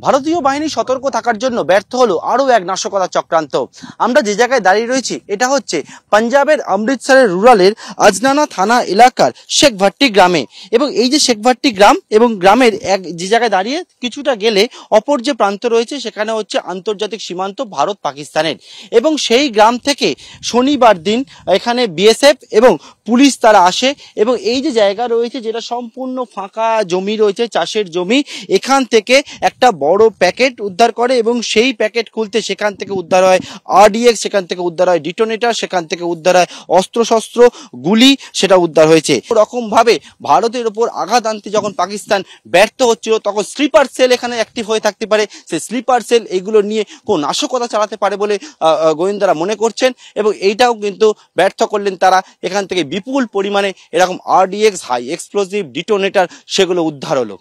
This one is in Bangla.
ভারতীয় বাহিনী সতর্ক থাকার জন্য ব্যর্থ হলো আরও এক নাশকতা চক্রান্ত। আমরা যে জায়গায় দাঁড়িয়ে রয়েছি এটা হচ্ছে পাঞ্জাবের অমৃতসরের রুরালের আজনানা থানা এলাকার শেখ ভাট্টি গ্রামে। এবং এই যে শেখ ভাট্টি গ্রাম এবং গ্রামের যে জায়গায় দাঁড়িয়ে কিছুটা গেলে অপর যে প্রান্ত রয়েছে সেখানে হচ্ছে আন্তর্জাতিক সীমান্ত ভারত পাকিস্তানের। এবং সেই গ্রাম থেকে শনিবার দিন এখানে বিএসএফ এবং পুলিশ তারা আসে এবং এই যে জায়গা রয়েছে যেটা সম্পূর্ণ ফাঁকা জমি রয়েছে, চাষের জমি, এখান থেকে একটা বড় প্যাকেট উদ্ধার করে এবং সেই প্যাকেট খুলতে সেখান থেকে উদ্ধার হয় আরডিএক্স, সেখান থেকে উদ্ধার হয় ডিটোনেটর, সেখান থেকে উদ্ধার হয় অস্ত্রশস্ত্র, গুলি, সেটা উদ্ধার হয়েছে। এরকম ভাবে ভারতের ওপর আঘাত আনতে যখন পাকিস্তান ব্যর্থ হচ্ছিল তখন স্লিপার সেল এখানে অ্যাক্টিভ হয়ে থাকতে পারে। সেই স্লিপার সেল এগুলো নিয়ে কোন নাশকতা চালাতে পারে বলে গোয়েন্দারা মনে করছেন এবং এইটাও কিন্তু ব্যর্থ করলেন তারা। এখান থেকে বিপুল পরিমাণে এরকম আরডিএক্স, হাই এক্সপ্লোসিভ, ডিটোনেটর সেগুলো উদ্ধার হলো।